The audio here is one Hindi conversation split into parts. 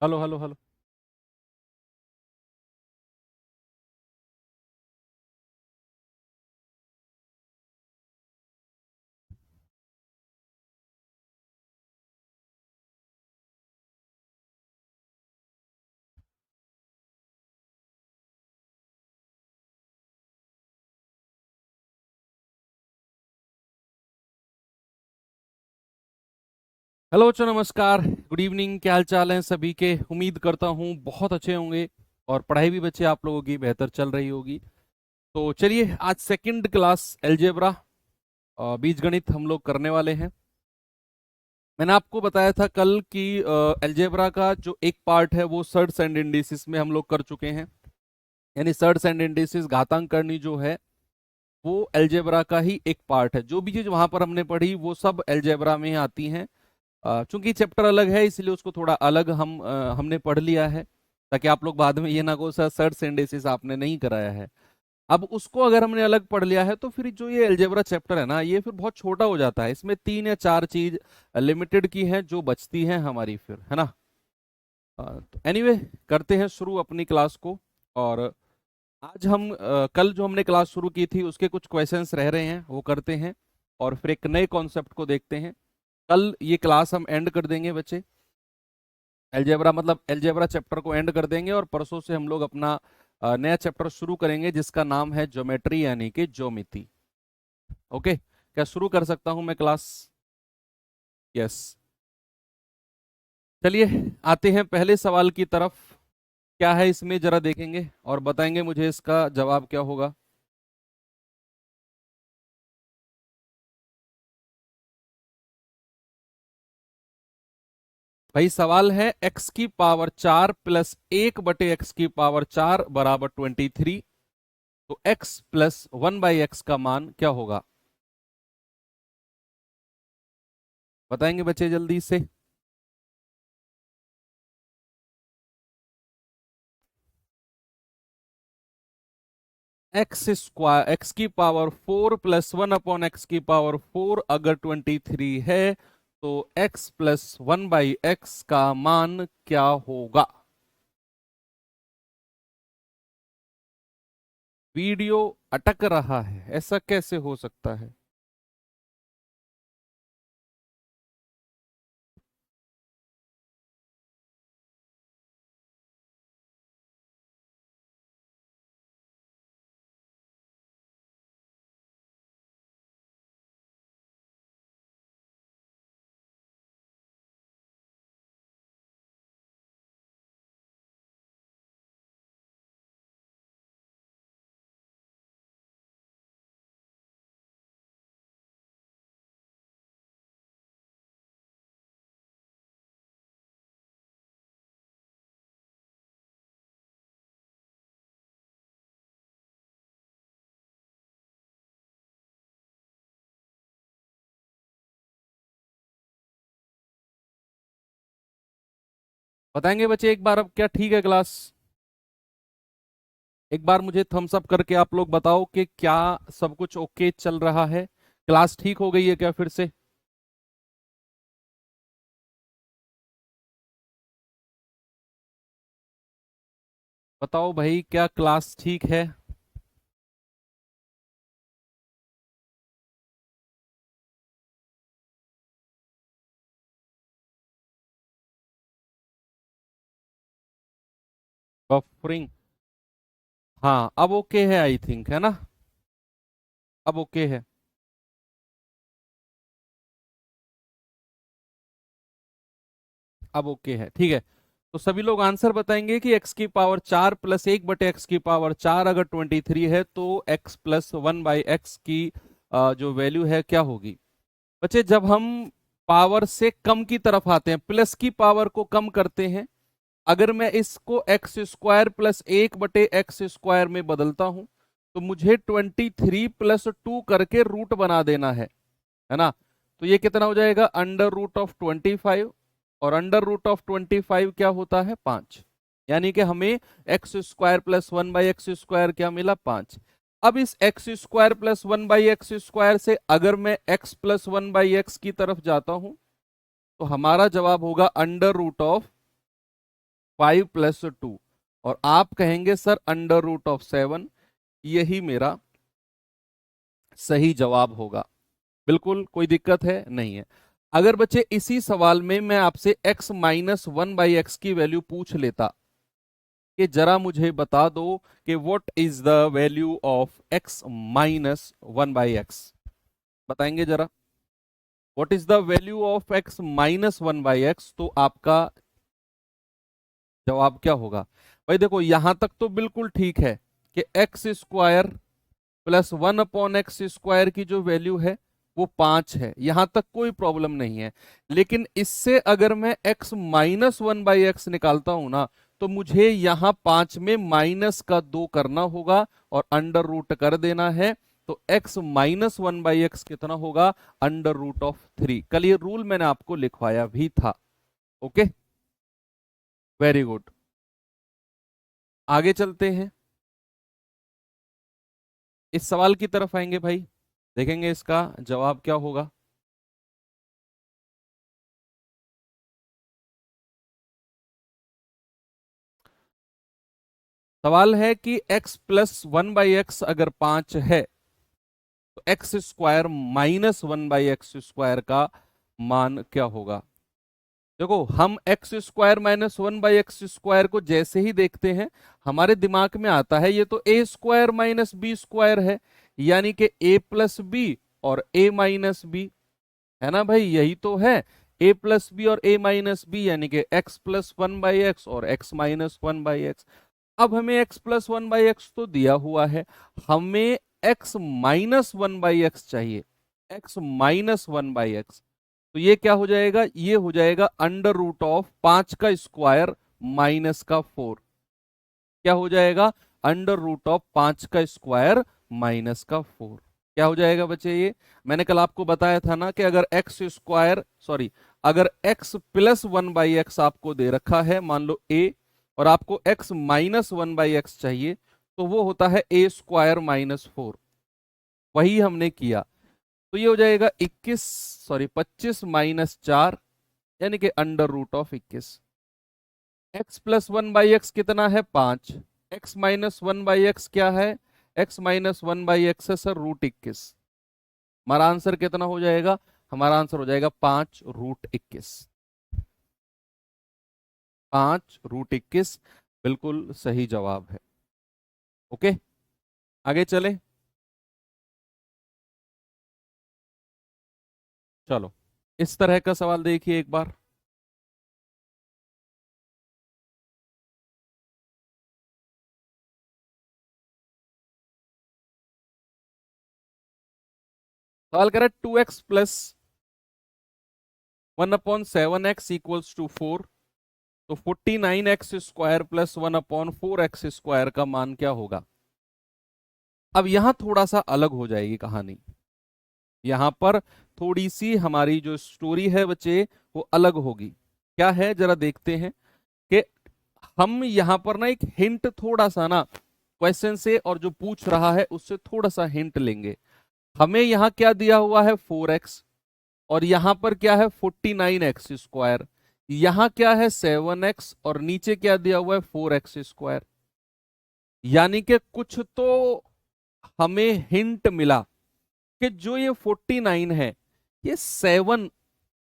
Hello hello hello. हेलो बच्चों, नमस्कार, गुड इवनिंग। क्या हाल चाल है सभी के? उम्मीद करता हूँ बहुत अच्छे होंगे और पढ़ाई भी बच्चे आप लोगों की बेहतर चल रही होगी। तो चलिए, आज सेकंड क्लास अलजेब्रा बीजगणित हम लोग करने वाले हैं। मैंने आपको बताया था कल कि अलजेब्रा का जो एक पार्ट है वो सर्ड्स एंड इंडिसेस में हम लोग कर चुके हैं। यानी सर्ड्स एंड इंडिसेस, घातांक करनी जो है वो अलजेब्रा का ही एक पार्ट है। जो भी चीज वहां पर हमने पढ़ी वो सब अलजेब्रा में आती हैं। चूंकि चैप्टर अलग है इसलिए उसको थोड़ा अलग हमने पढ़ लिया है, ताकि आप लोग बाद में ये ना कहो सर सर्च सिंथेसिस आपने नहीं कराया है। अब उसको अगर हमने अलग पढ़ लिया है तो फिर जो ये अलजेब्रा चैप्टर है ना, ये फिर बहुत छोटा हो जाता है। इसमें 3 या 4 चीज लिमिटेड की हैं जो बचती हैं हमारी, फिर है ना। तो एनीवे, करते हैं शुरू अपनी क्लास को। और आज हम कल जो हमने क्लास शुरू की थी उसके कुछ क्वेश्चंस रह रहे हैं, वो करते हैं और फिर एक नए कॉन्सेप्ट को देखते हैं। कल ये क्लास हम एंड कर देंगे बच्चे। अलजेब्रा मतलब अलजेब्रा चैप्टर को एंड कर देंगे और परसों से हम लोग अपना नया चैप्टर शुरू करेंगे जिसका नाम है ज्योमेट्री यानी कि ज्योमिति। ओके, क्या शुरू कर सकता हूं मैं क्लास? यस। चलिए, आते हैं पहले सवाल की तरफ। क्या है इसमें जरा देखेंगे और बताएंगे मुझे इसका जवाब क्या होगा। भाई सवाल है x⁴ + 1/x⁴ बराबर 23। तो x + 1/x का मान क्या होगा? बताएंगे बच्चे जल्दी से। x⁴ अगर 23 है तो x + 1/x का मान क्या होगा? वीडियो अटक रहा है, ऐसा कैसे हो सकता है? बताएंगे बच्चे एक बार, अब क्या ठीक है क्लास? एक बार मुझे थम्स अप करके आप लोग बताओ कि क्या सब कुछ ओके चल रहा है। क्लास ठीक हो गई है क्या फिर से? बताओ भाई, क्या क्लास ठीक है? बफरिंग? हाँ, अब ओके है आई थिंक, है ना? अब ओके है। अब ओके है, ठीक है। तो सभी लोग आंसर बताएंगे कि x⁴ + 1/x⁴ अगर 23 है तो x + 1/x की जो वैल्यू है क्या होगी? बच्चे, जब हम पावर से कम की तरफ आते हैं, प्लस की पावर को कम करते हैं, अगर मैं इसको x² + 1/x² में बदलता हूं तो मुझे 23 + 2 करके रूट बना देना है ना। तो ये कितना हो जाएगा? √25। और √25 क्या होता है? 5। यानी कि हमें x² + 1/x² क्या मिला? 5। अब इस x² + 1/x² से अगर मैं x + 1/x की तरफ जाता हूं तो हमारा जवाब होगा √25। 5 + 2, और आप कहेंगे सर √7, यही मेरा सही जवाब होगा। बिल्कुल कोई दिक्कत है नहीं है। अगर बच्चे इसी सवाल में मैं आपसे x - 1/x की वैल्यू पूछ लेता कि जरा मुझे बता दो कि what is the value of x - 1/x, बताएंगे जरा what is the value of x - 1/x, तो आपका जवाब क्या होगा? भाई देखो यहां तक तो बिल्कुल ठीक है कि x² + 1/x² की जो वैल्यू है वो 5 है, यहां तक कोई प्रॉब्लम नहीं है। लेकिन इससे अगर मैं x - 1/x निकालता हूं ना, तो मुझे यहां 5 में -2 करना होगा और अंडर रूट कर देना है। तो x - 1/x कितना होगा? √3। कल ये रूल मैंने आपको लिखवाया भी था। Okay, very good. आगे चलते हैं, इस सवाल की तरफ आएंगे भाई, देखेंगे इसका जवाब क्या होगा। सवाल है कि x + 1/x अगर 5 है तो x² - 1/x² का मान क्या होगा? देखो हम x² - 1/x² को जैसे ही देखते हैं हमारे दिमाग में आता है ये तो a² - b² है, यानी कि a + b और a - b, है ना भाई? यही तो है, a + b और a - b, यानी कि x + 1/x और x - 1/x। अब हमें x + 1/x तो दिया हुआ है, हमें x - 1/x चाहिए, x - 1/x। तो ये क्या हो जाएगा? ये हो जाएगा √5 का स्क्वायर -4। क्या हो जाएगा? √5 का स्क्वायर -4। क्या हो जाएगा बच्चे? ये मैंने कल आपको बताया था ना कि अगर अगर x + 1/x आपको दे रखा है, मान लो a, और आपको x - 1/x चाहिए, तो वो होता है a² - 4। वही हमने किया। तो ये हो जाएगा 25 - 4, यानी कि √21। x + 1/x कितना है? 5। x - 1/x क्या है? x - 1/x है सर √21। हमारा आंसर कितना हो जाएगा? हमारा आंसर हो जाएगा 5√21। 5√21 बिल्कुल सही जवाब है। ओके, आगे चले। चलो इस तरह का सवाल देखिए एक बार। सवाल कह रहा है 2x + 1/7x = 4, तो 49x² + 1/4x² का मान क्या होगा? अब यहां थोड़ा सा अलग हो जाएगी कहानी, यहां पर थोड़ी सी हमारी जो स्टोरी है बच्चे वो अलग होगी। क्या है जरा देखते हैं कि हम यहां पर ना एक हिंट थोड़ा सा ना क्वेश्चन से और जो पूछ रहा है उससे थोड़ा सा हिंट लेंगे। हमें यहां क्या दिया हुआ है? 4x, और यहां पर क्या है? 49x²। यहां क्या है? 7x, और नीचे क्या दिया हुआ है? 4x²। यानी कि कुछ तो हमें हिंट मिला कि जो ये 49 है ये 7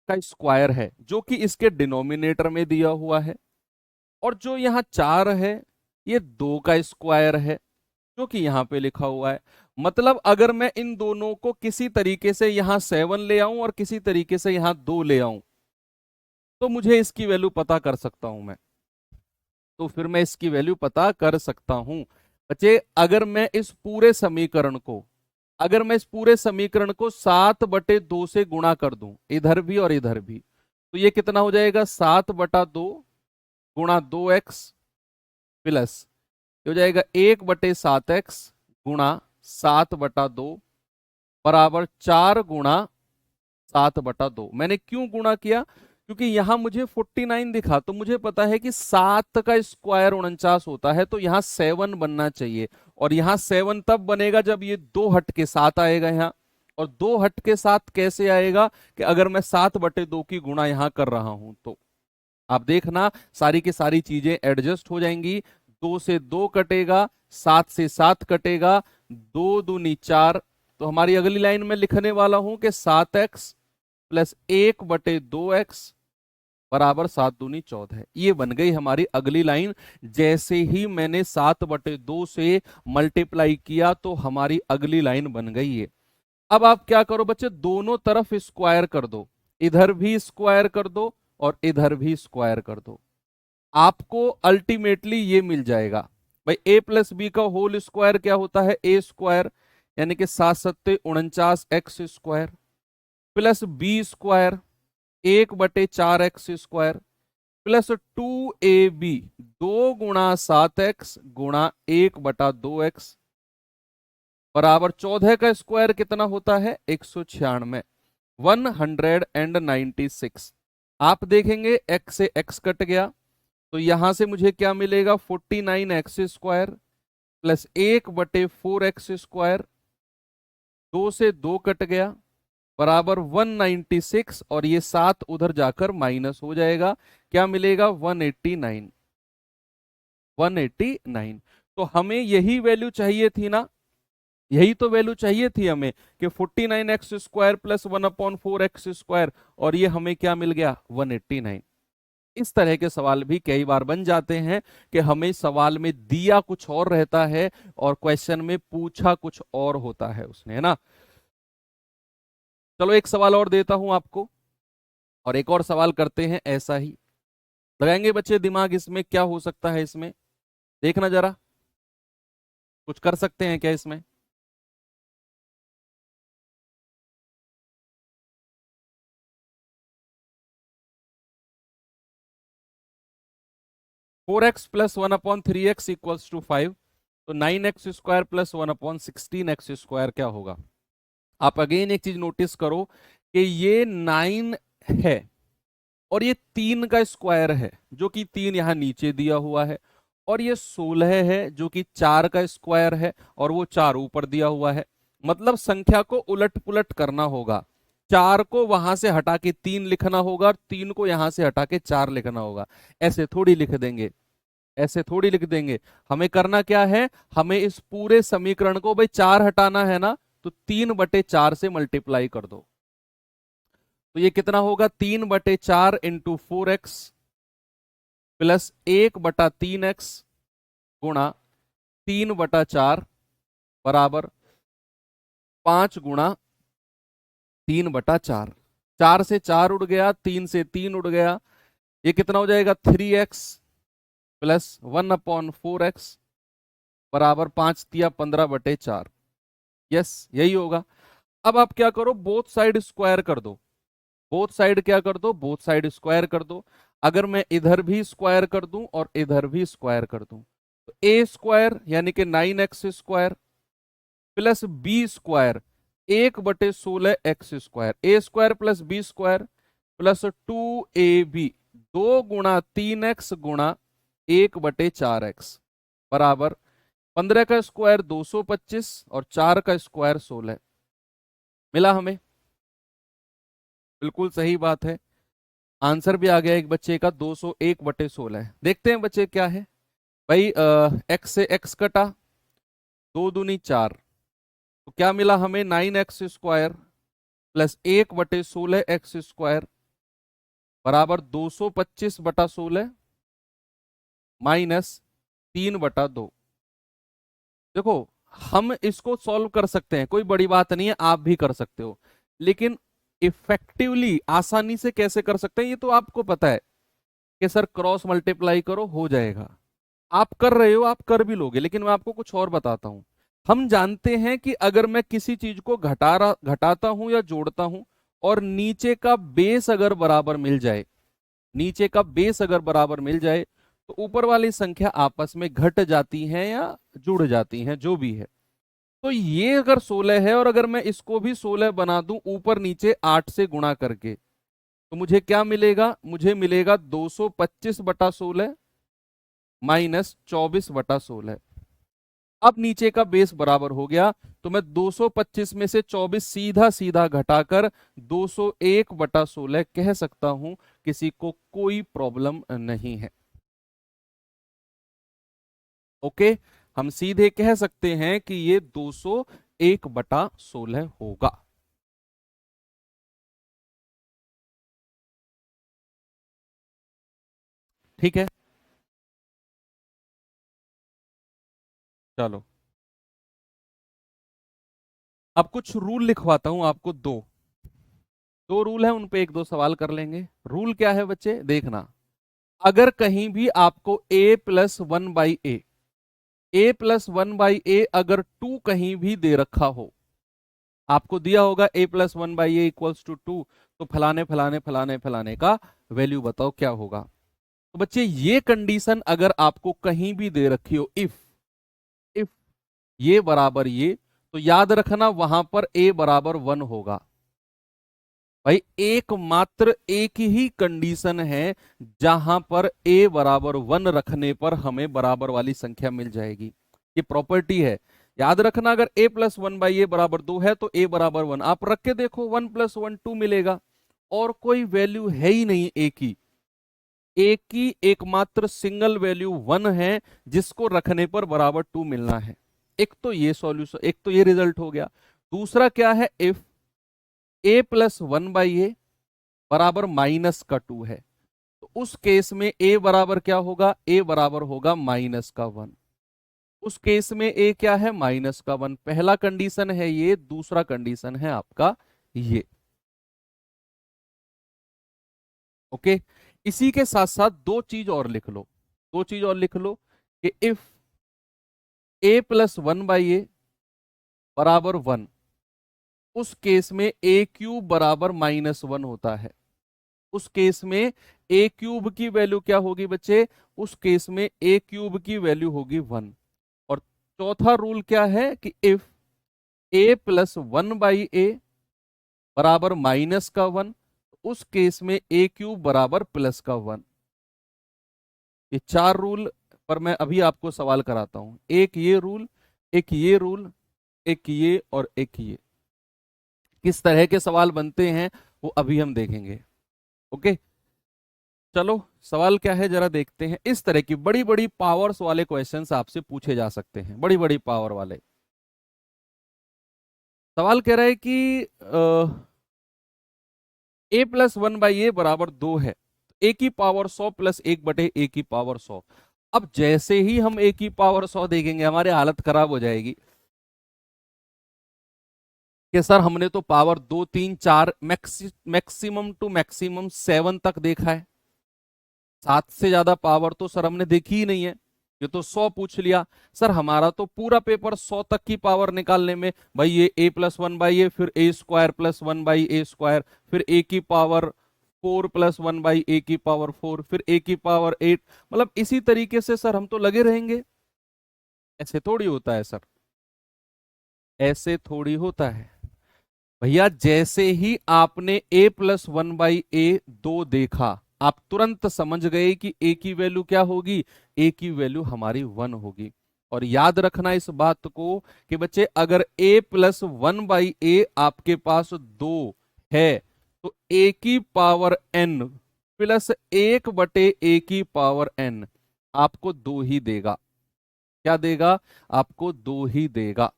का स्क्वायर है, जो कि इसके डिनोमिनेटर में दिया हुआ है, और जो यहाँ 4 है ये 2 का स्क्वायर है, जो कि यहाँ पे लिखा हुआ है। मतलब अगर मैं इन दोनों को किसी तरीके से यहाँ 7 ले आऊं और किसी तरीके से यहाँ 2 ले आऊं, तो मुझे इसकी वैल्यू पता कर सकता हूं मैं। तो फिर मैं इसकी वैल्यू पता कर सकता हूं बच्चे, अगर मैं इस पूरे समीकरण को 7/2 से गुणा कर दूं, इधर भी और इधर भी, तो ये कितना हो जाएगा? 7/2 गुणा 2x प्लस ये हो जाएगा 1/7x गुणा 7/2 बराबर 4 गुणा 7/2। मैंने क्यों गुणा किया? क्योंकि यहां मुझे 49 दिखा, तो मुझे पता है कि 7 का स्क्वायर 49 होता है, तो यहां 7 बनना चाहिए। और यहां 7 तब बनेगा जब ये 2 हट के 7 आएगा यहां। और 2 हट के 7 कैसे आएगा? कि अगर मैं 7/2 की गुणा यहां कर रहा हूं तो आप देखना सारी की सारी चीजें एडजस्ट हो जाएंगी। 2 से 2 कटेगा, 7 से 7 कटेगा, 2 दूनी 4। तो हमारी अगली लाइन में लिखने वाला हूं कि 7x प्लस 1/2x बराबर 7 दूनी 14। ये बन गई हमारी अगली लाइन। जैसे ही मैंने 7/2 से मल्टीप्लाई किया तो हमारी अगली लाइन बन गई है। अब आप क्या करो बच्चे, दोनों तरफ स्क्वायर कर दो, इधर भी स्क्वायर कर दो और इधर भी स्क्वायर कर दो। आपको अल्टीमेटली ये मिल जाएगा भाई, ए प्लस बी का होल स्क्वायर क्या होता है, ए स्क्वायर, यानी कि 7×7 = 49 X square plus B square 1/4x square plus 2ab 2×7x गुणा 1/2x बराबर 14 का स्क्वायर कितना होता है, 196, 196। आप देखेंगे x से x कट गया, तो यहां से मुझे क्या मिलेगा, 49x square plus 1/4x square, 2 से 2 कट गया बराबर 196, और ये 7 उधर जाकर माइनस हो जाएगा, क्या मिलेगा 189। 189। तो हमें यही वैल्यू चाहिए थी ना, यही तो वैल्यू चाहिए थी हमें कि 49x square plus 1/4x square, और ये हमें क्या मिल गया 189। इस तरह के सवाल भी कई बार बन जाते हैं कि हमें सवाल में दिया कुछ और रहता है और क्वेश्चन में पूछा कुछ और होता है उसने, है ना। चलो एक सवाल और देता हूं आपको, और एक और सवाल करते हैं ऐसा ही। लगाएंगे बच्चे दिमाग, इसमें क्या हो सकता है, इसमें देखना जरा, कुछ कर सकते हैं क्या इसमें। 4x plus 1/3x equals to 5, तो 9x square plus 1/16x square क्या होगा। आप अगेन एक चीज नोटिस करो कि ये 9 है और ये 3 का स्क्वायर है जो कि 3 यहां नीचे दिया हुआ है, और ये 16 है जो कि 4 का स्क्वायर है और वो 4 ऊपर दिया हुआ है। मतलब संख्या को उलट पुलट करना होगा, 4 को वहां से हटा के 3 लिखना होगा और 3 को यहां से हटा के 4 लिखना होगा। ऐसे थोड़ी लिख देंगे, ऐसे थोड़ी लिख देंगे। हमें करना क्या है, हमें इस पूरे समीकरण को भाई 4 हटाना है ना, तो 3/4 से मल्टीप्लाई कर दो। तो ये कितना होगा, 3/4 इंटू 4x प्लस 1/3x गुणा 3/4 बराबर 5 गुणा 3/4। 4 से 4 उड़ गया, 3 से 3 उड़ गया, ये कितना हो जाएगा 3x प्लस 1/4x बराबर 5×3 = 15/4। यस यही होगा। अब आप क्या करो, बोथ साइड स्क्वायर कर दो, बोथ साइड क्या कर दो, बोथ साइड स्क्वायर कर दो। अगर मैं इधर भी स्क्वायर कर दूं और इधर भी स्क्वायर कर दूं, तो ए स्क्वायर यानी कि 9x square plus B square 1/16x square, A square plus B square plus 2ab 2×3x गुणा 1/4x बराबर 15 का स्क्वायर 225 और 4 का स्क्वायर 16। मिला हमें, बिल्कुल सही बात है। आंसर भी आ गया एक बच्चे का 201/16। देखते हैं बच्चे क्या है भाई, एक्स से एक्स कटा, 2 दूनी 4, तो क्या मिला हमें 9x square plus 1/16x square बराबर 225/16 माइनस 3/2। देखो हम इसको सॉल्व कर सकते हैं, कोई बड़ी बात नहीं है, आप भी कर सकते हो, लेकिन इफेक्टिवली आसानी से कैसे कर सकते हैं ये तो आपको पता है कि सर क्रॉस मल्टीप्लाई करो हो जाएगा। आप कर रहे हो, आप कर भी लोगे, लेकिन मैं आपको कुछ और बताता हूं। हम जानते हैं कि अगर मैं किसी चीज को घटाता हूं या जोड़ता हूं और नीचे का बेस अगर बराबर मिल जाए, नीचे का बेस अगर बराबर मिल जाए, तो ऊपर वाली संख्या आपस में घट जाती हैं या जुड़ जाती हैं, जो भी है। तो ये अगर 16 है और अगर मैं इसको भी 16 बना दूं ऊपर नीचे 8 से गुणा करके, तो मुझे क्या मिलेगा, मुझे मिलेगा 225/16 माइनस 24/16। अब नीचे का बेस बराबर हो गया, तो मैं 225 में से 24 सीधा सीधा घटाकर 201/16 कह सकता हूं, किसी को कोई प्रॉब्लम नहीं है। ओके, हम सीधे कह सकते हैं कि ये 201/16 होगा। ठीक है, चलो अब कुछ रूल लिखवाता हूं आपको, दो दो रूल है, उन पे एक दो सवाल कर लेंगे। रूल क्या है बच्चे, देखना। अगर कहीं भी आपको a+1/a अगर 2 कहीं भी दे रखा हो, आपको दिया होगा a+1/a इक्वल्स टू 2, तो फलाने फलाने फलाने फलाने का वैल्यू बताओ क्या होगा। तो बच्चे ये कंडीशन अगर आपको कहीं भी दे रखी हो, इफ ये बराबर ये, तो याद रखना वहां पर a बराबर 1 होगा। भाई एकमात्र एक ही कंडीशन है जहां पर a बराबर 1 रखने पर हमें बराबर वाली संख्या मिल जाएगी। ये प्रॉपर्टी है, याद रखना। अगर a+1/a बराबर 2 है तो a बराबर 1, आप रख के देखो, 1+1 2 मिलेगा। और कोई वैल्यू है ही नहीं a की, a की एकमात्र सिंगल वैल्यू 1 है, जिसको रखने पर बराबर 2 मिलना है। एक तो ये सॉल्यूशन, एक तो ये रिजल्ट हो गया। दूसरा क्या है, इफ a+1/a बराबर माइनस का 2 है, तो उस केस में a बराबर क्या होगा, a बराबर होगा -1। उस केस में a क्या है, -1। पहला कंडीशन है ये, दूसरा कंडीशन है आपका ये। ओके, इसी के साथ साथ दो चीज और लिख लो, दो चीज और लिख लो कि इफ a+1/a बराबर 1, उस केस में a³ बराबर -1 होता है। उस केस में a³ की वैल्यू क्या होगी बच्चे, उस केस में a³ की वैल्यू होगी 1। और चौथा रूल क्या है कि इफ a+1/a बराबर -1, उस केस में a³ बराबर +1। ये चार रूल पर मैं अभी आपको सवाल कराता हूं। एक ये रूल, एक ये रूल, एक ये और एक ये। किस तरह के सवाल बनते हैं वो अभी हम देखेंगे। ओके, चलो सवाल क्या है जरा देखते हैं। इस तरह की बड़ी बड़ी पावर्स वाले क्वेश्चंस आपसे पूछे जा सकते हैं, बड़ी बड़ी पावर वाले। सवाल कह रहा है कि a+1/a बराबर 2 है, a की पावर 100 प्लस 1/a की पावर 100। अब जैसे ही हम a की पावर 100 देखेंगे, हमारी हालत खराब हो जाएगी कि सर हमने तो पावर 2 3 4 मैक्सिमम टू मैक्सिमम 7 तक देखा है, 7 से ज्यादा पावर तो सर हमने देखी ही नहीं है। ये तो 100 पूछ लिया। सर हमारा तो पूरा पेपर 100 तक की पावर निकालने में, भाई ये a+1/a, फिर a² + 1/a², फिर a की पावर 4 + 1/a की पावर 4, फिर a की पावर 8, मतलब इसी तरीके से सर हम तो लगे रहेंगे। ऐसे थोड़ी होता है सर, ऐसे थोड़ी होता है भैया। जैसे ही आपने a+1/a 2 देखा, आप तुरंत समझ गए कि a की वैल्यू क्या होगी, a की वैल्यू हमारी 1 होगी। और याद रखना इस बात को कि बच्चे अगर a+1/a आपके पास 2 है, तो a की पावर n प्लस 1/a की पावर n आपको 2 ही देगा। क्या देगा, आपको 2 ही देगा।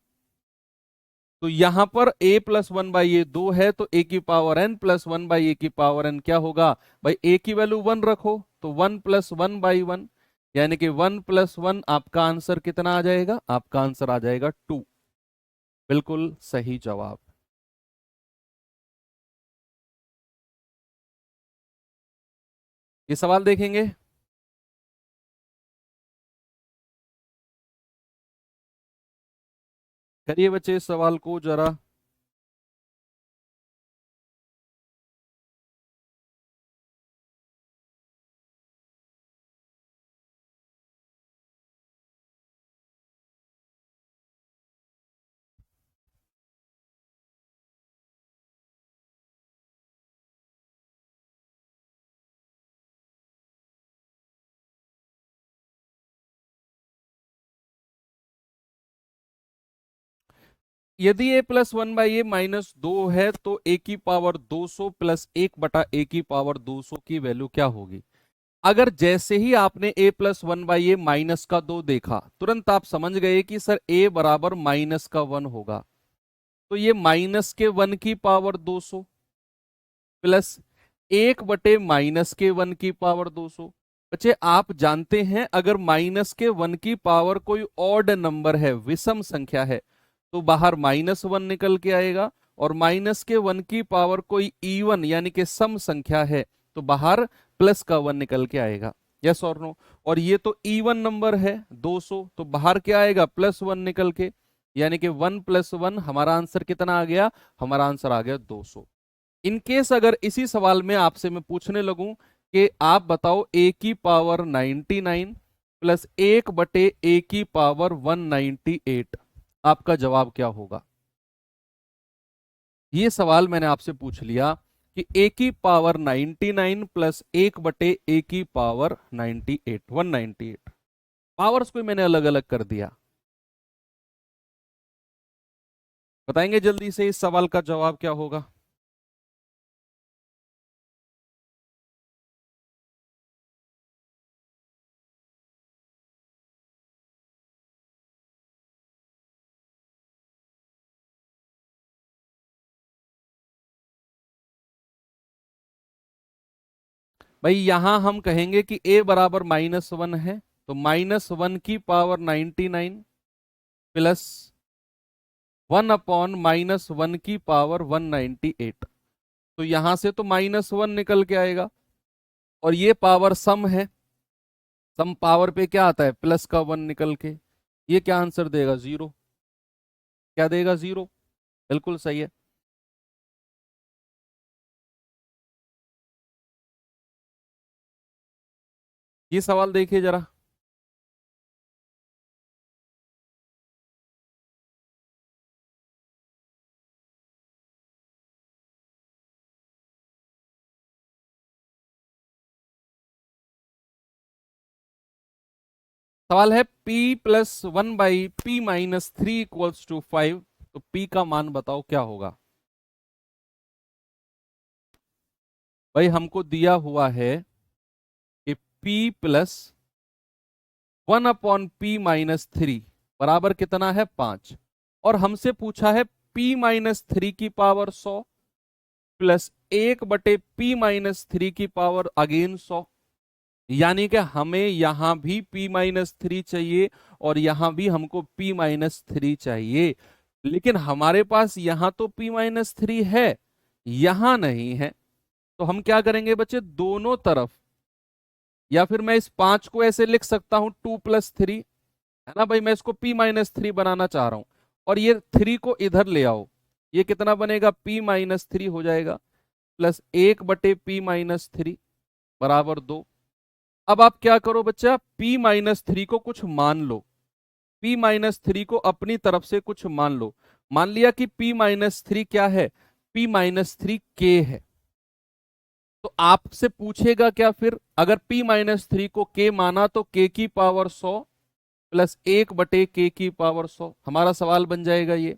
तो यहां पर a+1/a 2 है, तो a की पावर n प्लस 1/a की पावर n क्या होगा, भाई a की वैल्यू 1 रखो, तो 1 + 1/1, यानी कि 1 + 1 आपका आंसर कितना आ जाएगा, आपका आंसर आ जाएगा 2। बिल्कुल सही जवाब। ये सवाल देखेंगे। करिए बच्चे इस सवाल को जरा। यदि a plus one by A minus 2 है तो a की पावर 200 प्लस 1/a की पावर 200 की वैल्यू क्या होगी? अगर जैसे ही आपने a plus one by A minus का 2 देखा, तुरंत आप समझ गए कि सर a बराबर माइनस का 1 होगा। तो ये माइनस के 1 की पावर 200 प्लस 1/-1 की पावर 200। बच्चे आप जानते हैं अगर माइनस के 1 की पावर कोई ऑड नंबर है, विषम संख्या है, तो बाहर -1 निकल के आएगा, और माइनस के 1 की पावर कोई इवन यानी कि सम संख्या है तो बाहर प्लस का 1 निकल के आएगा। यस और नो? और ये तो इवन नंबर है 200, तो बाहर क्या आएगा? +1 निकल के, यानी कि 1 + 1 हमारा आंसर कितना आ गया? हमारा आंसर आ गया 200। इनकेस अगर इसी सवाल में आपसे मैं पूछने लगूं कि आप बताओ a की पावर 99 प्लस 1/a की पावर 198, आपका जवाब क्या होगा? ये सवाल मैंने आपसे पूछ लिया कि a की पावर 99 प्लस 1/a की पावर 98, 198। पावर्स को मैंने अलग अलग कर दिया। बताएंगे जल्दी से इस सवाल का जवाब क्या होगा? भाई यहां हम कहेंगे कि a बराबर -1 है, तो -1 की पावर 99 प्लस 1/-1 की पावर 198। तो यहां से तो -1 निकल के आएगा, और ये पावर सम है, सम पावर पे क्या आता है? प्लस का 1 निकल के। ये क्या आंसर देगा? 0। क्या देगा? 0। बिल्कुल सही है। ये सवाल देखिए जरा। सवाल है p + 1/p - 3 = 5, तो p का मान बताओ क्या होगा? भाई हमको दिया हुआ है कि p + 1/p - 3 बराबर कितना है? 5। और हमसे पूछा है p - 3 की पावर 100 प्लस 1/p - 3 की पावर अगेन 100, यानी कि हमें यहां भी p - 3 चाहिए और यहां भी हमको p - 3 चाहिए। लेकिन हमारे पास यहां तो p - 3 है, यहां नहीं है। तो हम क्या करेंगे बच्चे? दोनों तरफ, या फिर मैं इस 5 को ऐसे लिख सकता हूं 2 + 3, है ना भाई? मैं इसको p - 3 बनाना चाह रहा हूं, और ये 3 को इधर ले आओ। ये कितना बनेगा? p - 3 हो जाएगा, प्लस 1/p - 3 बराबर 2। अब आप क्या करो बच्चा? p - 3 को कुछ मान लो, p - 3 को अपनी तरफ से कुछ मान लो। मान लिया कि p - 3 क्या है? p - 3 k है। तो आपसे पूछेगा क्या फिर? अगर p - 3 को k माना तो k की पावर 100 प्लस 1/k की पावर 100, हमारा सवाल बन जाएगा ये।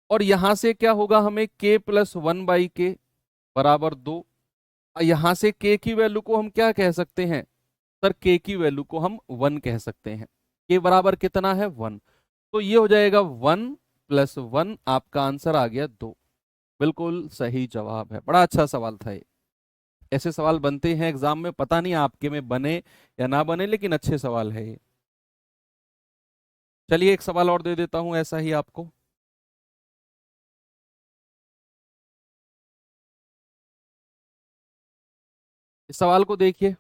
और यहां से क्या होगा? हमें k + 1/k बराबर 2। यहां से k की वैल्यू को हम क्या कह सकते हैं? सर k की वैल्यू को हम 1 कह सकते हैं। k बराबर कितना है? 1। तो ये हो जाएगा 1 + 1, आपका आंसर आ गया 2। बिल्कुल सही जवाब है। बड़ा अच्छा सवाल था ये। ऐसे सवाल बनते हैं एग्जाम में, पता नहीं आपके में बने या ना बने, लेकिन अच्छे सवाल है ये। चलिए एक सवाल और दे देता हूं ऐसा ही आपको। इस सवाल को देखिए।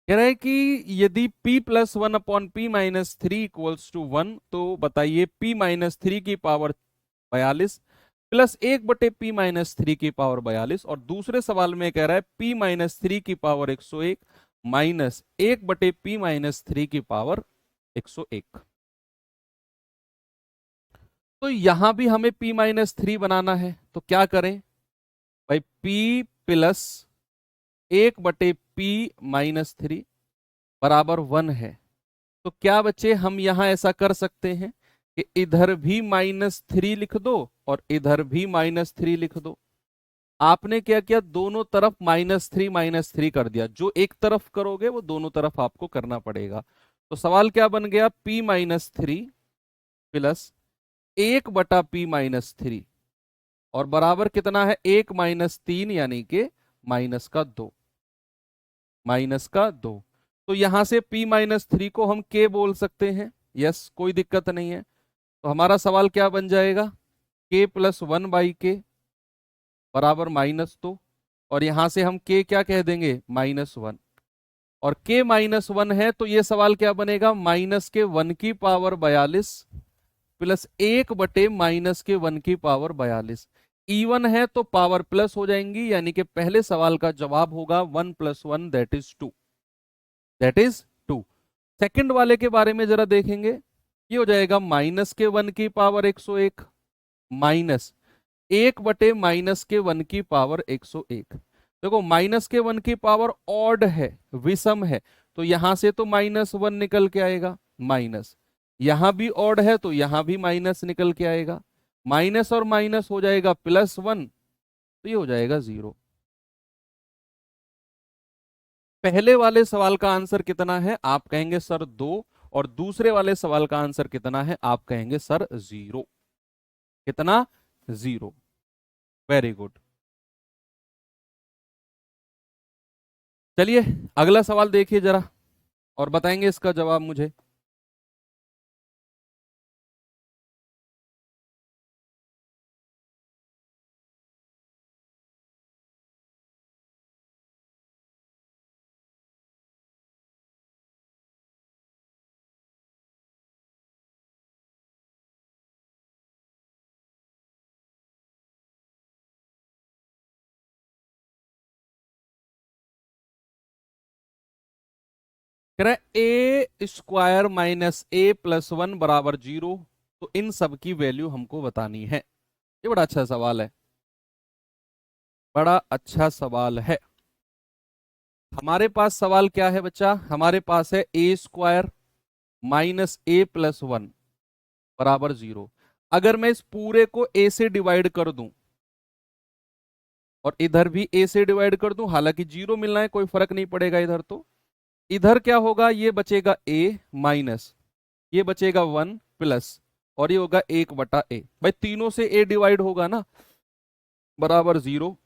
कह रहे हैं कि यदि p + 1/p - 3 = 1, तो बताइए p - 3 की पावर 42 प्लस 1/p - 3 की पावर 42। और दूसरे सवाल में कह रहा है p - 3 की पावर 101 माइनस 1/p-3 की पावर 101। तो यहां भी हमें p-3 बनाना है, तो क्या करें भाई, p प्लस 1/p-3 बराबर 1 है। तो क्या बच्चे, हम यहां ऐसा कर सकते हैं कि इधर भी -3 लिख दो और इधर भी -3 लिख दो। आपने क्या किया, दोनों तरफ -3 कर दिया। जो एक तरफ करोगे वो दोनों तरफ आपको करना पड़ेगा। तो सवाल क्या बन गया, p-3 प्लस 1/p-3 और बराबर कितना है, 1-3 यानी कि -2, -2। तो यहां से p-3 को हम k बोल सकते हैं। यस, कोई दिक्कत नहीं है। तो हमारा सवाल क्या बन जाएगा, k + 1/k बराबर -2, और यहां से हम k क्या कह देंगे, -1। और k -1 है तो ये सवाल क्या बनेगा, -1 की पावर 42 प्लस 1/-1 की पावर 42। इवन है तो पावर प्लस हो जाएंगी, यानी कि पहले सवाल का जवाब होगा 1 + 1 that is 2, that is 2। Second वाले के बारे में जरा देखेंगे। ये हो जाएगा -1 की पावर 101 माइनस 1/-1 की पावर 101। देखो -1 की पावर ऑड है, विषम है, तो यहां से तो -1 निकल के आएगा, माइनस यहां भी ऑड है तो यहां भी माइनस निकल के आएगा, माइनस और माइनस हो जाएगा +1, तो ये हो जाएगा 0। पहले वाले सवाल का आंसर कितना है, आप कहेंगे सर 2, और दूसरे वाले सवाल का आंसर कितना है, आप कहेंगे सर 0। कितना, 0। Very good. चलिए अगला सवाल देखिए जरा और बताएंगे इसका जवाब मुझे। कह रहे a² - a+1 बराबर 0, तो इन सब की वैल्यू हमको बतानी है। ये बड़ा अच्छा सवाल है, बड़ा अच्छा सवाल है। हमारे पास सवाल क्या है बच्चा, हमारे पास है a² - a+1 बराबर 0। अगर मैं इस पूरे को a से डिवाइड कर दूं और इधर भी a से डिवाइड कर दूं, हालांकि 0 मिलना है, कोई फर्क नहीं पड़ेगा इधर, तो इधर क्या होगा, ये बचेगा a माइनस, ये बचेगा 1 प्लस, और ये होगा 1/a। भाई तीनों से a डिवाइड होगा ना, बराबर 0।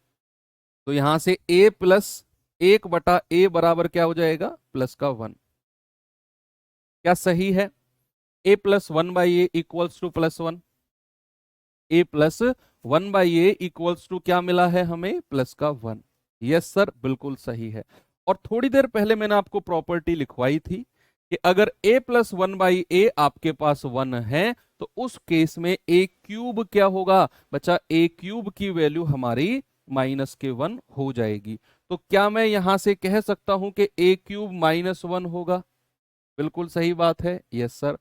तो यहां से a प्लस 1/a बराबर क्या हो जाएगा, +1। क्या सही है, a+1/a equals to +1, a+1/a equals to क्या मिला है हमें, +1। यस सर, बिल्कुल सही है। और थोड़ी देर पहले मैंने आपको प्रॉपर्टी लिखवाई थी कि अगर a+1/a आपके पास 1 है तो उस केस में a³ क्या होगा बच्चा, a³ की वैल्यू हमारी -1 हो जाएगी। तो क्या मैं यहां से कह सकता हूं कि a³ -1 होगा, बिल्कुल सही बात है, यस सर।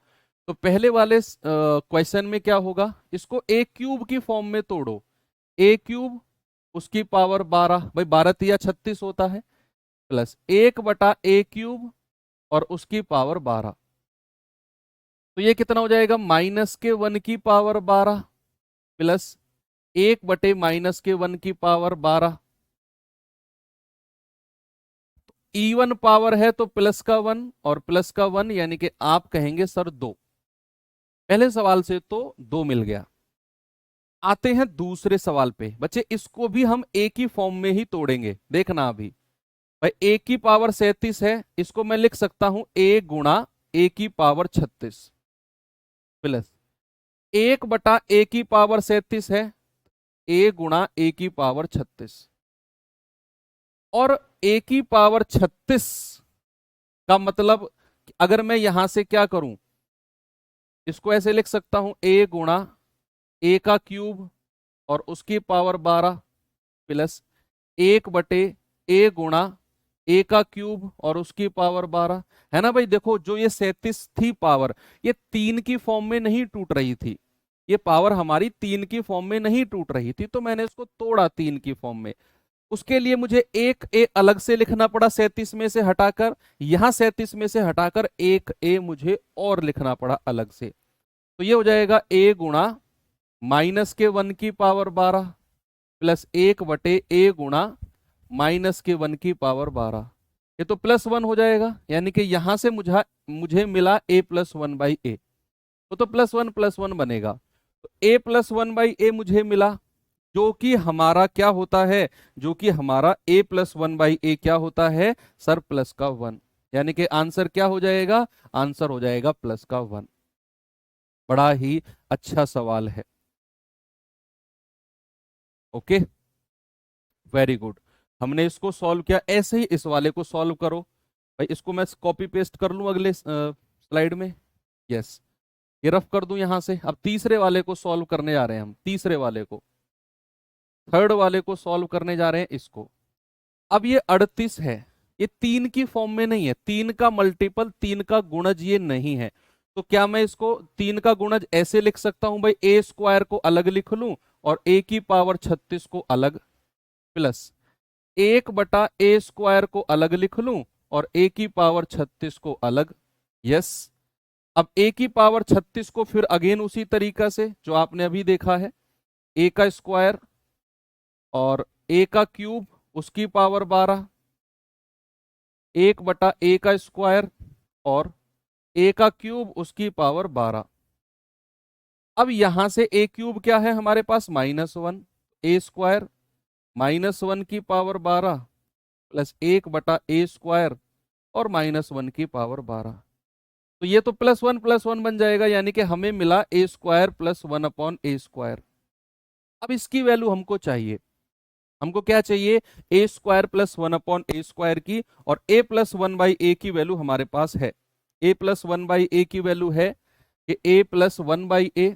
तो पहले वाले क्वेश्चन में क्या होगा, इसको a³ की फॉर्म में तोड़ो, a³ उसकी पावर 12, भाई 12×3 = 36 होता है, प्लस 1/a³ और उसकी पावर 12। तो ये कितना हो जाएगा, -1 की पावर 12 प्लस 1/-1 की पावर 12। इवन पावर है तो प्लस का 1 और प्लस का 1, यानी कि आप कहेंगे सर 2। पहले सवाल से तो 2 मिल गया। आते हैं दूसरे सवाल पे बच्चे, इसको भी हम एक ही फॉर्म में ही तोड़ेंगे, देखना अभी। भाई a की पावर 37 है, इसको मैं लिख सकता हूं a गुणा a की पावर 36 प्लस 1/a की पावर 37 है, a गुणा a की पावर 36, और a की पावर 36 का मतलब अगर मैं यहां से क्या करूं, इसको ऐसे लिख सकता हूं a गुणा a का क्यूब और उसकी पावर 12 प्लस 1/a गुणा ए का क्यूब और उसकी पावर 12, है ना भाई। देखो जो ये 37 थी पावर, ये 3 की फॉर्म में नहीं टूट रही थी, ये पावर हमारी 3 की फॉर्म में नहीं टूट रही थी, तो मैंने इसको तोड़ा 3 की फॉर्म में। उसके लिए मुझे एक ए अलग से लिखना पड़ा 37 में से हटाकर, यहां 37 में से हटाकर एक ए मुझे और लिखना पड़ा अलग से। तो ये हो जाएगा ए गुणा माइनस के 1 की पावर 12 प्लस 1 बटे ए गुणा माइनस के 1 की पावर 12। ये तो +1 हो जाएगा, यानी कि यहां से मुझे मिला a + 1/a, तो +1 बनेगा। तो a + 1/a मुझे मिला, जो कि हमारा क्या होता है, जो कि हमारा a + 1/a क्या होता है सर, प्लस का 1, यानी कि आंसर क्या हो जाएगा, आंसर हो जाएगा प्लस का 1। बड़ा ही अच्छा सवाल है। Okay, very good. हमने इसको सॉल्व किया, ऐसे ही इस वाले को सॉल्व करो भाई। इसको मैं कॉपी पेस्ट कर लूं अगले स्लाइड में, यस, ये रफ कर दूं यहां से। अब तीसरे वाले को सॉल्व करने जा रहे हैं हम, तीसरे वाले को, थर्ड वाले को सॉल्व करने जा रहे हैं इसको। अब ये 38 है, ये 3 की फॉर्म में नहीं है, 3 का मल्टीपल, 3 का गुणज ये नहीं है। तो क्या मैं इसको 3 का गुणज ऐसे लिख सकता हूं भाई, ए स्क्वायर को अलग लिख लूं और ए की पावर 36 को अलग, प्लस 1/a² को अलग लिख लूं और a की पावर 36 को अलग, यस। अब a की पावर 36 को फिर अगेन उसी तरीका से जो आपने अभी देखा है, a का स्क्वायर और a का क्यूब उसकी पावर 12, 1/a का स्क्वायर और a का क्यूब उसकी पावर 12। अब यहां से a क्यूब क्या है हमारे पास, -1, a² -1 की पावर 12 प्लस 1/a² और -1 की पावर 12। तो ये तो +1 बन जाएगा, यानी कि हमें मिला a² + 1/a²। अब इसकी वैल्यू हमको चाहिए, हमको क्या चाहिए, a² + 1/a² की, और a + 1/a की वैल्यू हमारे पास है। a + 1/a की वैल्यू है कि a + 1/a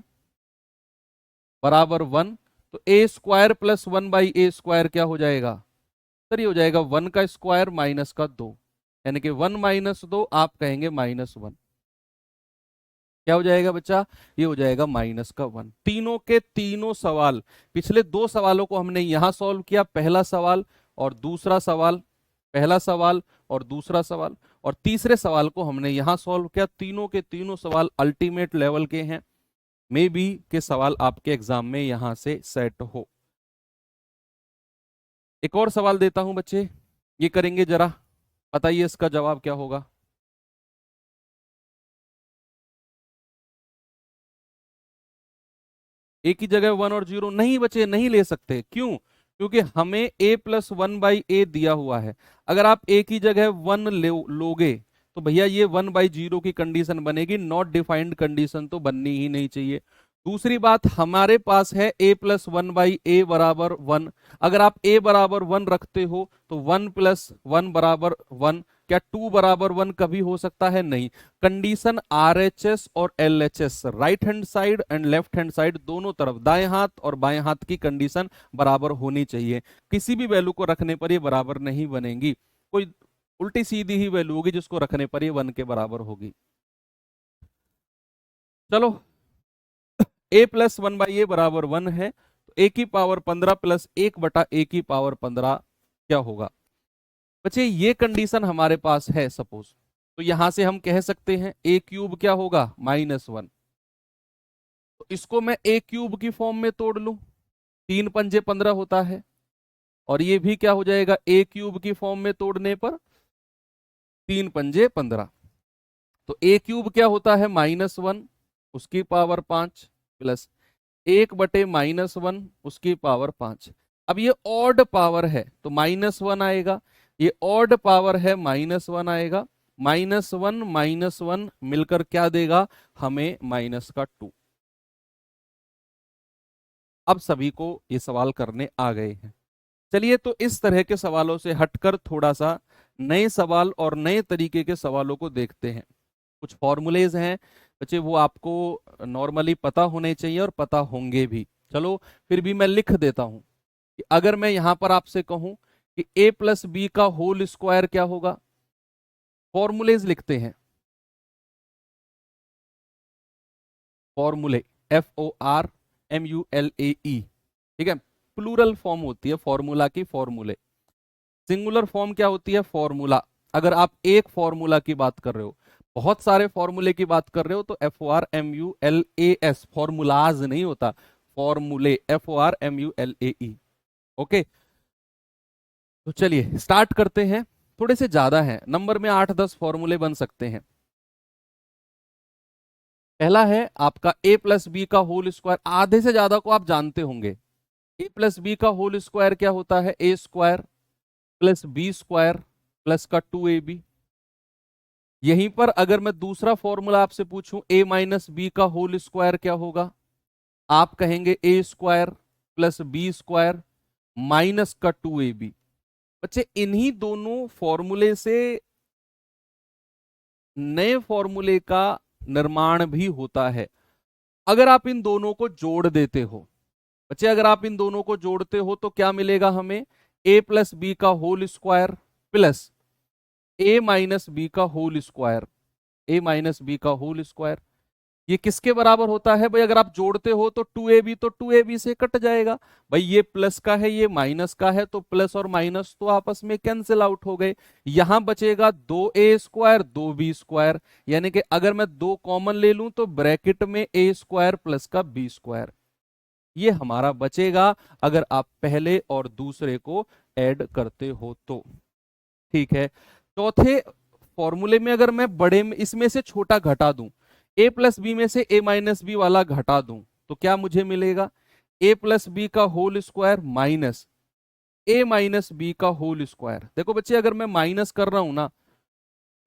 बराबर 1। तो a² + 1/a² क्या हो जाएगा सर, ये हो जाएगा 1 का स्क्वायर माइनस का 2, यानी कि 1 - 2 आप कहेंगे -1। क्या हो जाएगा बच्चा, ये हो जाएगा -1। तीनों के तीनों सवाल, पिछले 2 सवालों को हमने यहां सॉल्व किया, पहला सवाल और दूसरा सवाल, पहला सवाल और दूसरा सवाल, और तीसरे सवाल को हमने यहां सॉल्व किया। तीनों के तीनों सवाल अल्टीमेट लेवल के हैं, मे बी के सवाल आपके एग्जाम में यहां से सेट हो। एक और सवाल देता हूं बच्चे, ये करेंगे जरा, बताइए इसका जवाब क्या होगा। ए की जगह 1 और 0 नहीं बचे, नहीं ले सकते, क्यों, क्योंकि हमें a + 1/a दिया हुआ है। अगर आप a की जगह 1 लोगे तो भैया ये 1/0 की कंडीशन बनेगी, नॉट डिफाइंड कंडीशन तो बननी ही नहीं चाहिए। दूसरी बात, हमारे पास है a + 1/a बराबर 1। अगर आप a बराबर 1 रखते हो तो 1 + 1 बराबर 1। क्या 2 बराबर 1 कभी हो सकता है, नहीं। कंडीशन RHS और LHS, right hand side and left hand side, दोनों तरफ दाएं हाथ और बाएं हाथ की कंडीशन बराबर होनी चाहिए। किसी भी वैल्यू को रखने पर ये बराबर नहीं बनेंगी, कोई उल्टी सीधी ही वैल्यू होगी जिसको रखने पर ये 1 के बराबर होगी। चलो, a + 1/a बराबर 1 है, तो a की पावर 15 प्लस 1/a की पावर 15 क्या होगा बच्चे, ये कंडीशन हमारे पास है सपोज। तो यहां से हम कह सकते हैं a³ क्या होगा, -1। तो इसको मैं a³ की फॉर्म में तोड़ लूं, 3 पंजे 15 होता है, और ये भी क्या हो जाएगा, a³ की फॉर्म में तोड़ने पर 3 पंजे 15। तो a³ क्या होता है, -1 उसकी पावर 5 प्लस 1/-1 उसकी पावर 5। अब ये ऑड पावर है तो -1 आएगा, ये ऑड पावर है -1 आएगा। -1 मिलकर क्या देगा हमें, -2। अब सभी को ये सवाल करने आ गए हैं। चलिए, तो इस तरह के सवालों से हटकर थोड़ा सा नए सवाल और नए तरीके के सवालों को देखते हैं। कुछ फॉर्मूलेज हैं बच्चे, वो आपको नॉर्मली पता होने चाहिए और पता होंगे भी। चलो फिर भी मैं लिख देता हूं कि अगर मैं यहां पर आपसे कहूं कि a प्लस बी का होल स्क्वायर क्या होगा? फॉर्मूलेज लिखते हैं, फॉर्मूले, FORMULAE, ठीक है। प्लूरल फॉर्म होती है फॉर्मूला की, फॉर्मूले। सिंगुलर फॉर्म क्या होती है? फॉर्मूला। अगर आप एक फॉर्मूला की बात कर रहे हो, बहुत सारे फॉर्मूले की बात कर रहे हो, तो FORMULAS, फॉर्मूलाज नहीं होता, फॉर्मूले, FORMULAE। ओके, तो चलिए स्टार्ट करते हैं। थोड़े से ज्यादा हैं नंबर में, 8-10 फॉर्मूले बन सकते हैं। पहला है आपका a प्लस बी का होल स्क्वायर। आधे से ज्यादा को आप जानते होंगे। a प्लस बी का होल स्क्वायर क्या होता है? a square plus B square plus का 2ab। यहीं पर अगर मैं दूसरा फॉर्मूला आपसे पूछूं, a माइनस बी का होल स्क्वायर क्या होगा? आप कहेंगे a square plus B square minus का 2ab। बच्चे इन्हीं दोनों फॉर्मूले से नए फॉर्मूले का निर्माण भी होता है। अगर आप इन दोनों को जोड़ देते हो बच्चे, अगर आप इन दोनों को जोड़ते हो तो क्या मिलेगा हमें? a प्लस बी का whole square plus a minus B का whole square, a minus B का होल स्क्वायर। ये किसके बराबर होता है भाई? अगर आप जोड़ते हो तो 2ab, तो 2ab से कट जाएगा भाई। ये प्लस का है, ये माइनस का है, तो प्लस और माइनस तो आपस में कैंसिल आउट हो गए। यहां बचेगा 2a स्क्वायर 2b स्क्वायर, यानी कि अगर मैं दो कॉमन ले लूं तो ब्रैकेट में a स्क्वायर प्लस का b स्क्वायर, ये हमारा बचेगा अगर आप पहले और दूसरे को ऐड करते हो तो। ठीक है, चौथे फॉर्मूले में अगर मैं बड़े में इसमें से छोटा घटा दूं, a प्लस बी में से a माइनस बी वाला घटा दूं, तो क्या मुझे मिलेगा? a प्लस बी का whole square minus a minus B का होल स्क्वायर। देखो बच्चे, अगर मैं माइनस कर रहा हूं ना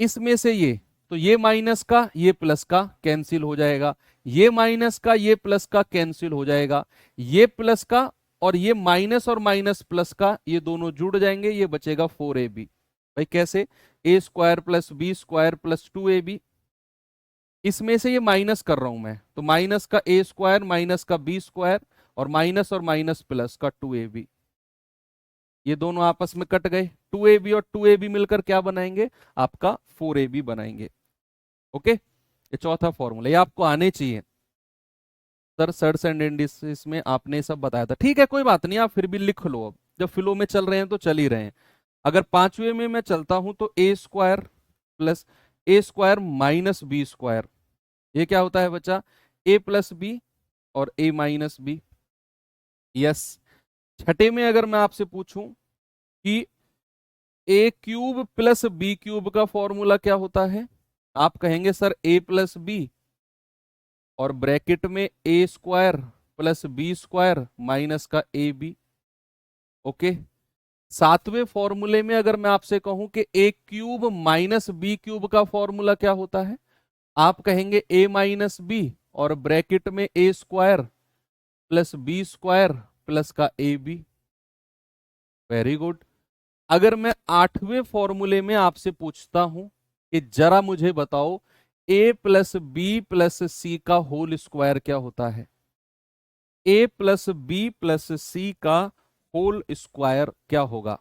इसमें से ये, तो ये माइनस का ये प्लस का कैंसिल हो जाएगा, ये माइनस का ये प्लस का कैंसिल हो जाएगा, ये प्लस का और ये माइनस और माइनस प्लस का ये दोनों जुड़ जाएंगे, ये बचेगा 4ab। भाई कैसे? a square plus B square plus 2ab। इसमें से ये माइनस कर रहा हूं मैं, तो माइनस का a स्क्वायर माइनस का b स्क्वायर और माइनस प्लस का 2ab, ये दोनों आपस में कट गए। 2ab और 2ab मिलकर क्या बनाएंगे? आपका 4ab बनाएंगे। ओके, ये चौथा फॉर्मूला, ये आपको आने चाहिए सर। सर्ट्स एंड इंडिसेस में आपने सब बताया था। ठीक है, कोई बात नहीं, आप फिर भी लिख लो। अब जब फ्लो में चल रहे हैं तो चल ही रहे हैं। अगर पांचवे में मैं चलता हूं तो a square plus a square minus B square, ये क्या होता है बच्चा? a प्लस बी और a माइनस बी। यस, छठे में अगर मैं आपसे पूछूं कि a cube plus B cube का फॉर्मूला क्या होता है? आप कहेंगे सर a प्लस बी और ब्रैकेट में a square plus B square minus का ए बी। ओके, सातवें फॉर्मूले में अगर मैं आपसे कहूं कि a cube minus B cube का फॉर्मूला क्या होता है? आप कहेंगे a माइनस बी और ब्रैकेट में a square plus B square plus का ए बी। Very good. अगर मैं आठवें फॉर्मूले में आपसे पूछता हूं कि जरा मुझे बताओ a प्लस बी प्लस सी का होल स्क्वायर क्या होता है? a प्लस बी प्लस सी का होल स्क्वायर क्या होगा?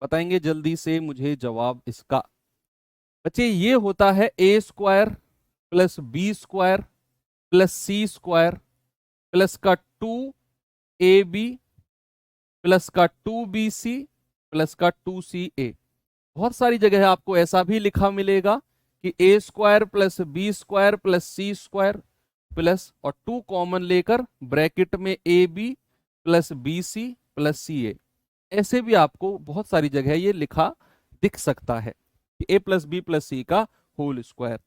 बताएंगे जल्दी से मुझे जवाब इसका। बच्चे ये होता है a square plus B square plus C square plus का 2ab प्लस का 2bc प्लस का 2ca। बहुत सारी जगह आपको ऐसा भी लिखा मिलेगा कि a square plus B square plus C square plus और 2 कॉमन लेकर ब्रैकेट में A B plus B C plus C A. ऐसे भी आपको बहुत सारी जगह ये लिखा दिख सकता है कि a प्लस बी प्लस सी का होल स्क्वायर।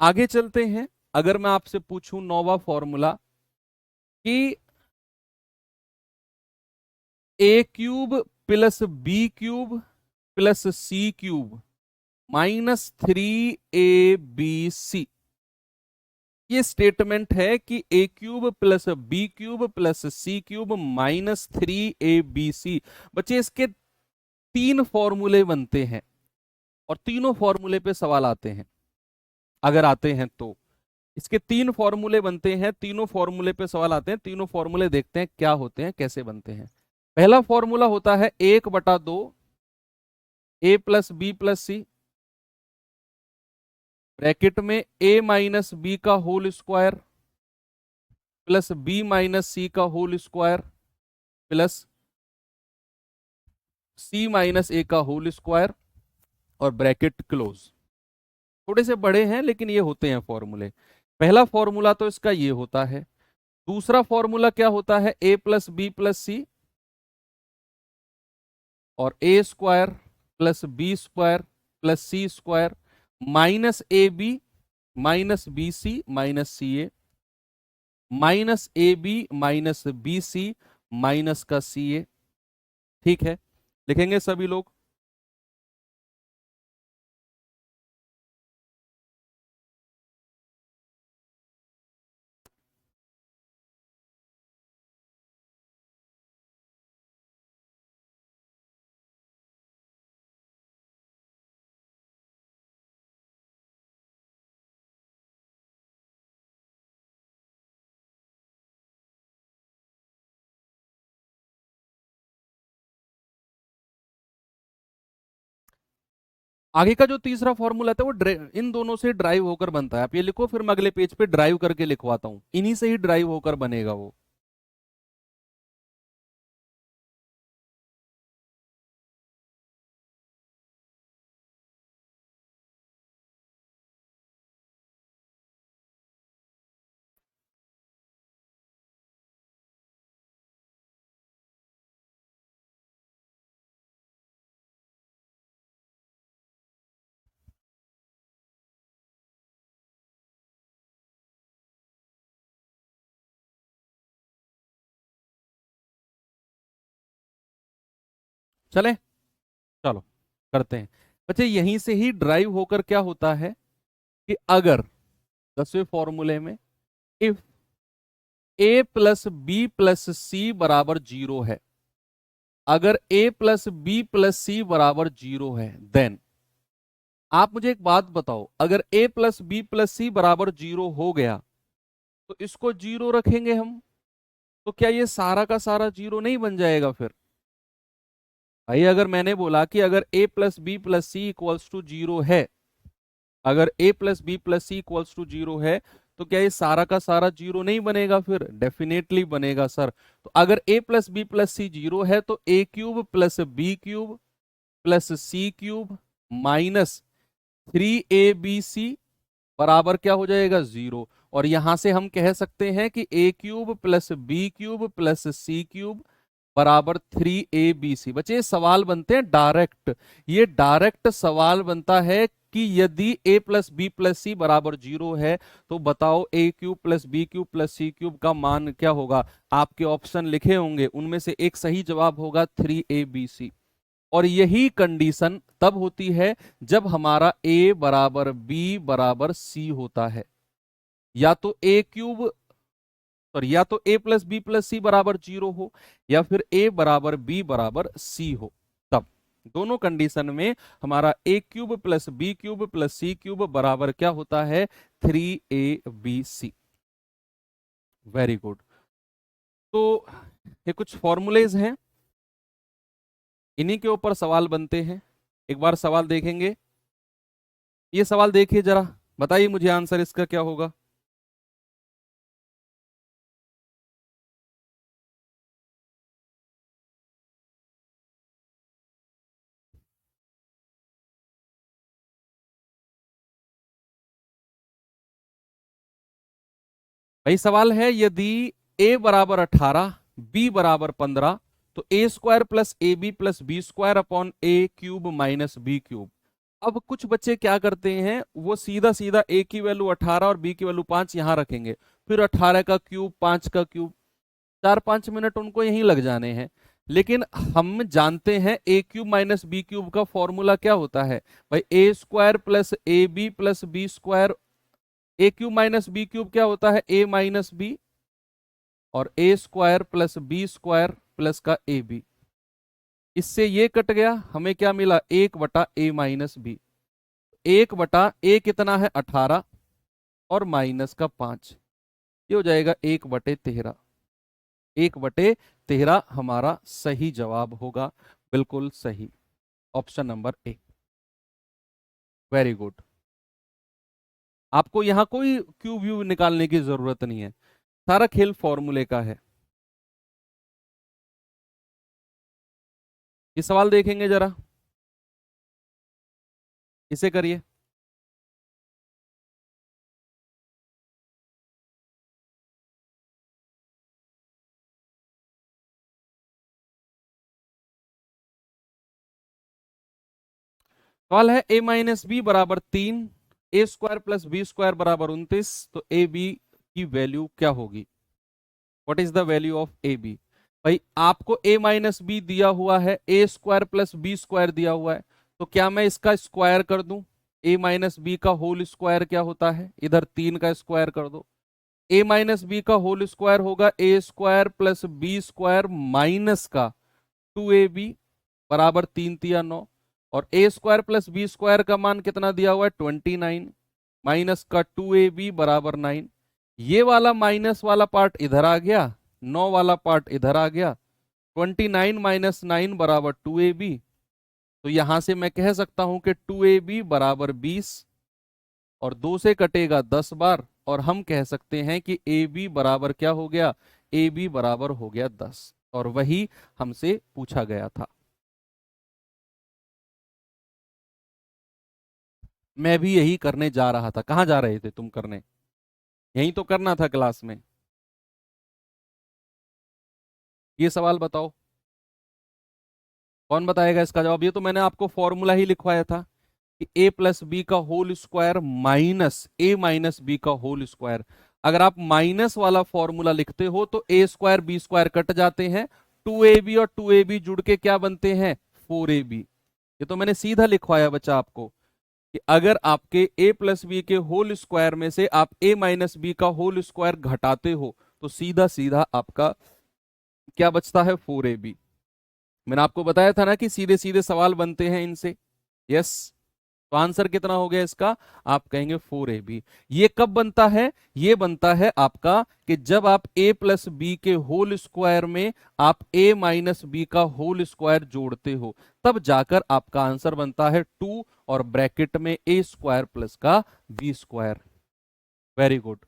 आगे चलते हैं। अगर मैं आपसे पूछूं नौवां फॉर्मूला कि a cube plus B cube plus C cube -3abc, ये स्टेटमेंट है कि a cube plus B cube plus C cube -3abc। बच्चे इसके 3 फॉर्मूले बनते हैं और तीनों फॉर्मूले पे सवाल आते हैं। अगर आते हैं तो इसके 3 फॉर्मूले बनते हैं, तीनों फॉर्मूले पे सवाल आते हैं। तीनों फॉर्मूले देखते हैं क्या होते हैं, कैसे बनते हैं। पहला फॉर्मूला होता है 1/2 A plus B plus C, bracket में ए माइनस बी का whole square plus B minus C का whole square plus C minus A का होल स्क्वायर और ब्रैकेट क्लोज। थोड़े से बड़े हैं लेकिन ये होते हैं फॉर्मूले। पहला फॉर्मूला तो इसका ये होता है। दूसरा फॉर्मूला क्या होता है, A plus B plus C और A square plus B square plus C square minus A B minus B C minus C A minus A B minus B C minus का सी ए। ठीक है, लिखेंगे सभी लोग। आगे का जो तीसरा फॉर्मूला था वो इन दोनों से ड्राइव होकर बनता है। आप ये लिखो, फिर मैं अगले पेज पे ड्राइव करके लिखवाता हूं, इन्हीं से ही ड्राइव होकर बनेगा वो। चले, चलो करते हैं बच्चे। यहीं से ही ड्राइव होकर क्या होता है कि अगर 10वें फॉर्मूले में if A plus B plus C बराबर 0 है, अगर A plus B plus C बराबर 0 है, देन आप मुझे एक बात बताओ, अगर A plus B plus C बराबर 0 हो गया तो इसको 0 रखेंगे हम, तो क्या ये सारा का सारा 0 नहीं बन जाएगा फिर? भाई अगर मैंने बोला कि अगर A plus B plus C equals to 0 है, अगर A plus B plus C equals to 0 है, तो क्या ये सारा का सारा 0 नहीं बनेगा? फिर डेफिनेटली बनेगा सर। तो अगर A plus B plus C 0 है तो A cube plus B cube plus C cube minus 3abc बराबर क्या हो जाएगा? 0। और यहां से हम कह सकते हैं कि A cube plus B cube plus C cube बराबर 3abc। बच्चे ये सवाल बनते हैं डायरेक्ट, ये डायरेक्ट सवाल बनता है कि यदि a plus B plus C बराबर 0 है तो बताओ a cube plus B cube plus C cube का मान क्या होगा? आपके ऑप्शन लिखे होंगे, उनमें से एक सही जवाब होगा 3abc। और यही कंडीशन तब होती है जब हमारा a बराबर b बराबर c होता है। या तो a क्यूब, सॉरी, या तो a plus B plus C बराबर 0 हो या फिर a बराबर b बराबर c हो। तब दोनों कंडीशन में हमारा a cube plus B cube plus C cube बराबर क्या होता है? 3abc। Very good. तो ये कुछ फॉर्मूलेज हैं, इन्हीं के ऊपर सवाल बनते हैं। एक बार सवाल देखेंगे, ये सवाल देखिए जरा, बताइए मुझे आंसर इसका क्या होगा। भाई सवाल है, यदि a बराबर 18 b बराबर 15 तो A square plus A B plus B square upon A cube minus B cube. अब कुछ बच्चे क्या करते हैं, वो सीधा सीधा a की वैल्यू 18 और b की वैल्यू 5 यहां रखेंगे, फिर 18 का क्यूब 5 का क्यूब, 4-5 मिनट उनको यहीं लग जाने हैं। लेकिन हम जानते हैं A cube minus B cube का फॉर्मूला क्या होता है भाई, A square plus A B plus B square. A cube minus B cube क्या होता है? ए माइनस बी, और A square plus B square plus का ए बी। इससे ये कट गया, हमें क्या मिला? 1/a minus B. 1/a कितना है? 18 और माइनस का 5, ये हो जाएगा 1/13। 1/13 हमारा सही जवाब होगा, बिल्कुल सही। Option number A. Very good. आपको यहां कोई क्यूब व्यू निकालने की जरूरत नहीं है, सारा खेल फॉर्मूले का है। ये सवाल देखेंगे जरा, इसे करिए। सवाल है ए माइनस बी बराबर 3, A square plus B square बराबर 29, तो ए बी की वैल्यू क्या होगी? What is the value of A B? भाई आपको ए माइनस बी दिया हुआ है, A square plus B square दिया हुआ है, तो क्या मैं इसका स्क्वायर कर दूं? ए माइनस बी का होल स्क्वायर क्या होता है? इधर 3 का स्क्वायर कर दो। ए माइनस बी का होल स्क्वायर होगा A square plus B square minus का 2ab बराबर 3 × 3 = 9, और A square plus B square का मान कितना दिया हुआ है? 29 माइनस का 2ab बराबर 9। ये वाला माइनस वाला पार्ट इधर आ गया, 9 वाला पार्ट इधर आ गया, 29 माइनस 9 बराबर 2ab। तो यहां से मैं कह सकता हूं कि 2ab बराबर 20, और 2 से कटेगा 10 बार, और हम कह सकते हैं कि ए बी बराबर क्या हो गया? ए बी बराबर हो गया 10, और वही हमसे पूछा गया था। मैं भी यही करने जा रहा था। कहां जा रहे थे तुम करने? यही तो करना था क्लास में। ये सवाल बताओ, कौन बताएगा इसका जवाब? ये तो मैंने आपको फॉर्मूला ही लिखवाया था कि ए प्लस बी का होल स्क्वायर माइनस ए माइनस बी का होल स्क्वायर। अगर आप माइनस वाला फॉर्मूला लिखते हो तो A square B square cut जाते हैं, 2ab और 2ab जुड़ के क्या बनते हैं? 4ab। ये तो मैंने सीधा लिखवाया बच्चा आपको कि अगर आपके ए प्लस बी के होल स्क्वायर में से आप ए माइनस बी का होल स्क्वायर घटाते हो तो सीधा सीधा आपका क्या बचता है? 4ab। मैंने आपको बताया था ना कि सीधे सीधे सवाल बनते हैं इनसे। यस, तो आंसर कितना हो गया इसका? आप कहेंगे 4ab। ये कब बनता है? ये बनता है आपका कि जब आप a प्लस बी के होल स्क्वायर में आप a माइनस बी का होल स्क्वायर जोड़ते हो, तब जाकर आपका आंसर बनता है 2 और ब्रैकेट में a स्क्वायर प्लस का b स्क्वायर। Very good.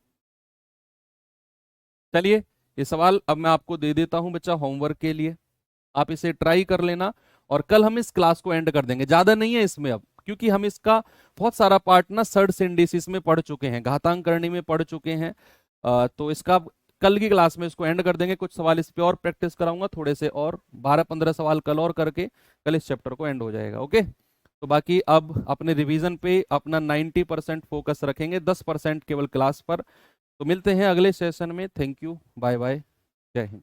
चलिए, ये सवाल अब मैं आपको दे देता हूं बच्चा होमवर्क के लिए, आप इसे ट्राई कर लेना, और कल हम इस क्लास को एंड कर देंगे। ज्यादा नहीं है इसमें अब, क्योंकि हम इसका बहुत सारा पार्ट ना सर्ड सिंडिसिस में पढ़ चुके हैं, घातांक करने में पढ़ चुके हैं। तो इसका कल की क्लास में इसको एंड कर देंगे। कुछ सवाल इस पे और प्रैक्टिस कराऊंगा, थोड़े से और 12-15 सवाल कल और करके कल इस चैप्टर को एंड हो जाएगा। ओके, तो बाकी अब अपने रिवीजन पे अपना 90% फोकस रखेंगे, 10% केवल क्लास पर। तो मिलते हैं अगले सेशन में। थैंक यू, बाय बाय, जय हिंद।